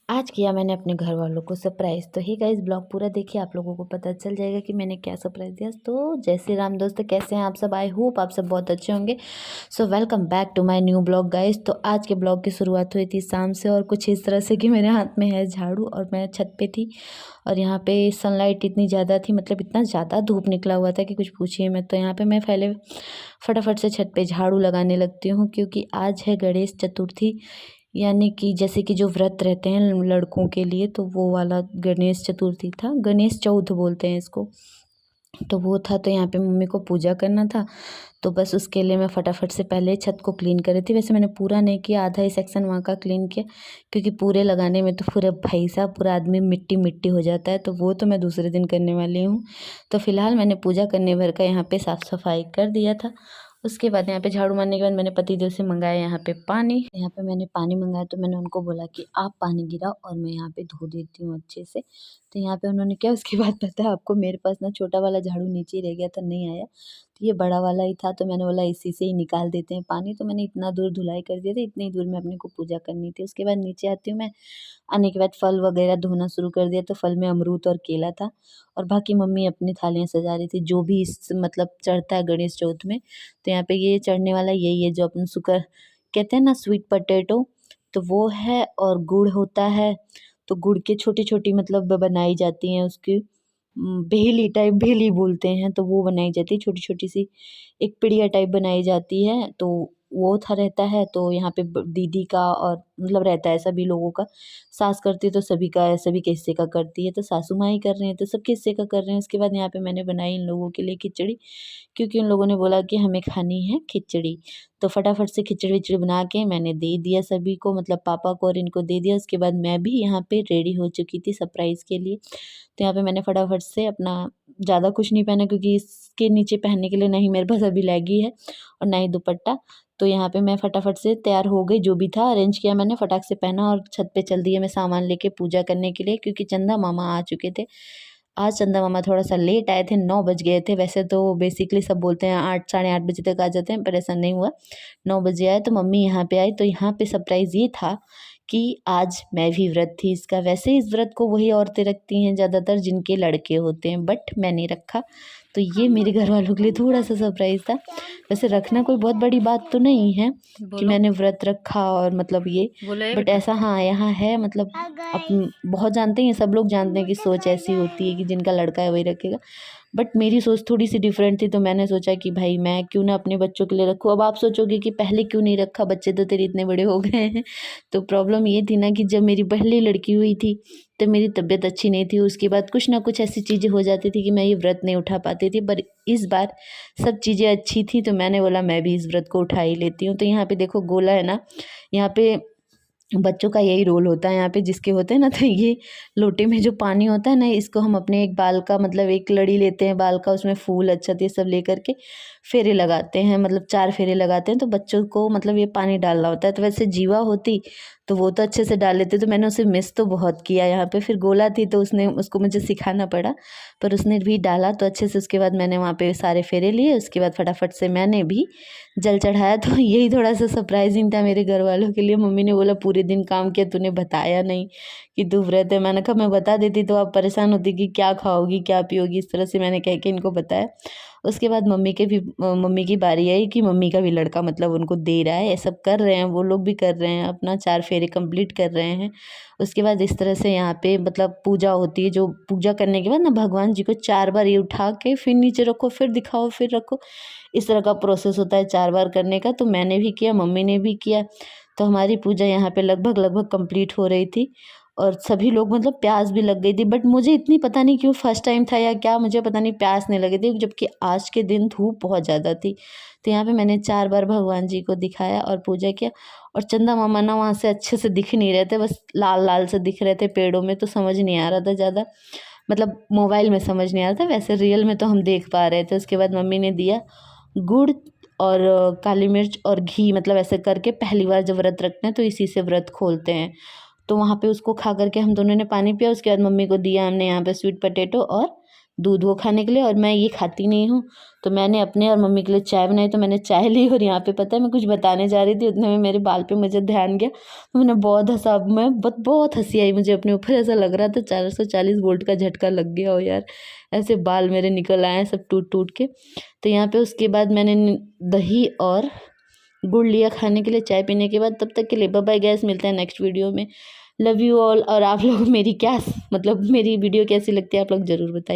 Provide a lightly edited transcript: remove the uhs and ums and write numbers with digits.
आज किया मैंने अपने घर वालों को सरप्राइज़। तो ही गाइस ब्लॉग पूरा देखिए, आप लोगों को पता चल जाएगा कि मैंने क्या सरप्राइज़ दिया। तो जय श्री राम दोस्तों, कैसे हैं आप सब? आई होप आप सब बहुत अच्छे होंगे। So welcome back to my new blog guys. तो आज के ब्लॉग की शुरुआत हुई थी शाम से, और कुछ इस तरह से कि मेरे हाथ में है झाड़ू और मैं छत पे थी, और यहाँ पे सनलाइट इतनी ज़्यादा थी, मतलब इतना ज़्यादा धूप निकला हुआ था कि कुछ पूछिए मत। तो यहाँ पे मैं पहले फटाफट से छत पे झाड़ू लगाने लगती हूँ, क्योंकि आज है गणेश चतुर्थी। यानी कि जैसे कि जो व्रत रहते हैं लड़कों के लिए, तो वो वाला गणेश चतुर्थी था, गणेश चौथ बोलते हैं इसको। तो वो था, तो यहाँ पे मम्मी को पूजा करना था, तो बस उसके लिए मैं फटाफट से पहले छत को क्लीन कर रही थी। वैसे मैंने पूरा नहीं किया, आधा ही सेक्शन वहाँ का क्लीन किया, क्योंकि पूरे लगाने में तो पूरा भाई साहब पूरा आदमी मिट्टी मिट्टी हो जाता है, तो वो तो मैं दूसरे दिन करने वाली हूँ। तो फिलहाल मैंने पूजा करने भर का यहाँ पे साफ़ सफाई कर दिया था। उसके बाद यहाँ पे झाड़ू मारने के बाद मैंने पतिदेव से मंगाया यहाँ पे पानी। यहाँ पे मैंने पानी मंगाया, तो मैंने उनको बोला कि आप पानी गिराओ और मैं यहाँ पे धो देती हूँ अच्छे से। तो यहाँ पे उन्होंने क्या, उसके बाद पता है आपको, मेरे पास ना छोटा वाला झाड़ू नीचे रह गया था, नहीं आया, तो ये बड़ा वाला ही था, तो मैंने बोला इसी से ही निकाल देते हैं पानी। तो मैंने इतना दूर धुलाई कर दिया था, इतनी दूर में अपने को पूजा करनी थी। उसके बाद नीचे आती हूँ मैं, आने के बाद फल वगैरह धोना शुरू कर दिया। तो फल में अमरूद और केला था, और बाकी मम्मी अपनी थालियाँ सजा रही थी, जो भी इस मतलब चढ़ता है गणेश चौथ में। तो यहाँ पे ये चढ़ने वाला यही है, जो अपन शुक्र कहते हैं ना, स्वीट पोटैटो, तो वो है, और गुड़ होता है। तो गुड़ के छोटी छोटी मतलब बनाई जाती हैं उसकी, बेली टाइप, बेली बोलते हैं, तो वो बनाई जाती है छोटी छोटी सी, एक पिड़िया टाइप बनाई जाती है। तो वो था रहता है। तो यहाँ पे दीदी का और मतलब रहता है सभी लोगों का, सास करती है तो सभी का, सभी के हिस्से का करती है, तो सासू माँ ही कर रहे हैं तो सबके हिस्से का कर रहे हैं। उसके बाद यहाँ पे मैंने बनाई इन लोगों के लिए खिचड़ी, क्योंकि उन लोगों ने बोला कि हमें खानी है खिचड़ी। तो फटाफट से खिचड़ी विचड़ी बना के मैंने दे दिया सभी को, मतलब पापा को और इनको दे दिया। उसके बाद मैं भी यहाँ पे रेडी हो चुकी थी सरप्राइज़ के लिए। तो यहाँ पे मैंने फटाफट से अपना, ज़्यादा कुछ नहीं पहना, क्योंकि इसके नीचे पहनने के लिए नहीं मेरे पास अभी लेगी है और ना ही दुपट्टा। तो यहाँ पे मैं फटाफट से तैयार हो गई, जो भी था अरेंज किया मैंने, फटाक से पहना और छत पे चल दिया मैं सामान लेके पूजा करने के लिए, क्योंकि चंदा मामा आ चुके थे। आज चंदा मामा थोड़ा सा लेट आए थे, 9 बज गए थे। वैसे तो बेसिकली सब बोलते हैं 8 साढ़े 8 बजे तक आ जाते हैं, पर ऐसा नहीं हुआ, 9 बजे आए। तो मम्मी यहाँ पे आई, तो यहाँ पे सरप्राइज़ ये था कि आज मैं भी व्रत थी इसका। वैसे इस व्रत को वही औरतें रखती हैं ज़्यादातर जिनके लड़के होते हैं, बट मैंने रखा। तो ये मेरे घर वालों के लिए थोड़ा सा सरप्राइज़ था। वैसे रखना कोई बहुत बड़ी बात तो नहीं है कि मैंने व्रत रखा, और मतलब ये, बट ऐसा हाँ यहाँ है, मतलब अब बहुत जानते हैं, सब लोग जानते हैं कि सोच ऐसी होती है कि जिनका लड़का है वही रखेगा। बट मेरी सोच थोड़ी सी डिफरेंट थी, तो मैंने सोचा कि भाई मैं क्यों ना अपने बच्चों के लिए रखूँ। अब आप सोचोगे कि पहले क्यों नहीं रखा, बच्चे तो तेरे इतने बड़े हो गए हैं। तो प्रॉब्लम ये थी ना कि जब मेरी पहली लड़की हुई थी, तो मेरी तबीयत अच्छी नहीं थी। उसके बाद कुछ ना कुछ ऐसी चीज़ें हो जाती थी कि मैं ये व्रत नहीं उठा पाती थी, पर इस बार सब चीज़ें अच्छी थी, तो मैंने बोला मैं भी इस व्रत को उठा ही लेती हूँ। तो यहाँ पे देखो गोला है ना, यहाँ पे बच्चों का यही रोल होता है यहाँ पे, जिसके होते हैं ना, तो ये लोटे में जो पानी होता है ना, इसको हम अपने एक बाल का, मतलब एक लड़ी लेते हैं बाल का, उसमें फूल अक्षत ये सब लेकर के फेरे लगाते हैं, मतलब 4 फेरे लगाते हैं। तो बच्चों को मतलब ये पानी डालना होता है। तो वैसे जीवा होती तो वो तो अच्छे से डाल लेते, तो मैंने उसे मिस तो बहुत किया यहाँ पे। फिर गोला थी तो उसने, उसको मुझे सिखाना पड़ा, पर उसने भी डाला तो अच्छे से। उसके बाद मैंने वहाँ पे सारे फेरे लिए, उसके बाद फटाफट से मैंने भी जल चढ़ाया। तो यही थोड़ा सा सरप्राइजिंग था मेरे घर वालों के लिए। मम्मी ने बोला पूरे दिन काम किया, तूने बताया नहीं कि तू व्रत है। मैंने कहा मैं बता देती तो आप परेशान होती कि क्या खाओगी क्या पियोगी, इस तरह से मैंने कह के इनको बताया। उसके बाद मम्मी की बारी आई कि मम्मी का भी लड़का मतलब उनको दे रहा है, ये सब कर रहे हैं, वो लोग भी कर रहे हैं, अपना 4 फेरे कंप्लीट कर रहे हैं। उसके बाद इस तरह से यहाँ पे मतलब पूजा होती है, जो पूजा करने के बाद ना भगवान जी को 4 बार ये उठा के फिर नीचे रखो, फिर दिखाओ, फिर रखो, इस तरह का प्रोसेस होता है 4 बार करने का। तो मैंने भी किया, मम्मी ने भी किया। तो हमारी पूजा यहाँ पे लगभग लगभग कंप्लीट हो रही थी, और सभी लोग, मतलब प्यास भी लग गई थी, बट मुझे इतनी पता नहीं क्यों, फर्स्ट टाइम था या क्या, मुझे पता नहीं प्यास नहीं लगी थी, जबकि आज के दिन धूप बहुत ज़्यादा थी। तो यहाँ पे मैंने 4 बार भगवान जी को दिखाया और पूजा किया। और चंदा मामा ना वहाँ से अच्छे से दिख नहीं रहे थे, बस लाल लाल से दिख रहे थे पेड़ों में, तो समझ नहीं आ रहा था ज़्यादा, मतलब मोबाइल में समझ नहीं आ रहा था, वैसे रियल में तो हम देख पा रहे थे। उसके बाद मम्मी ने दिया गुड़ और काली मिर्च और घी, मतलब ऐसे करके पहली बार जब व्रत रखते हैं तो इसी से व्रत खोलते हैं। तो वहाँ पे उसको खा करके हम दोनों ने पानी पिया। उसके बाद मम्मी को दिया हमने यहाँ पे स्वीट पोटैटो और दूध वो खाने के लिए, और मैं ये खाती नहीं हूँ। तो मैंने अपने और मम्मी के लिए चाय बनाई, तो मैंने चाय ली, और यहाँ पे पता है मैं कुछ बताने जा रही थी, उतने में मेरे बाल पे मुझे ध्यान गया, तो मैंने बहुत हंसा। मैं बहुत हंसी आई मुझे अपने ऊपर, ऐसा लग रहा था 440 वोल्ट का झटका लग गया हो यार, ऐसे बाल मेरे निकल आए हैं सब टूट टूट के। तो यहाँ पे उसके बाद मैंने दही और गुड़ लिया खाने के लिए चाय पीने के बाद। तब तक के लिए बाय बाय गाइस, मिलते हैं नेक्स्ट वीडियो में। Love you all. और आप लोग मेरी क्या मतलब मेरी वीडियो कैसी लगती है आप लोग ज़रूर बताइए।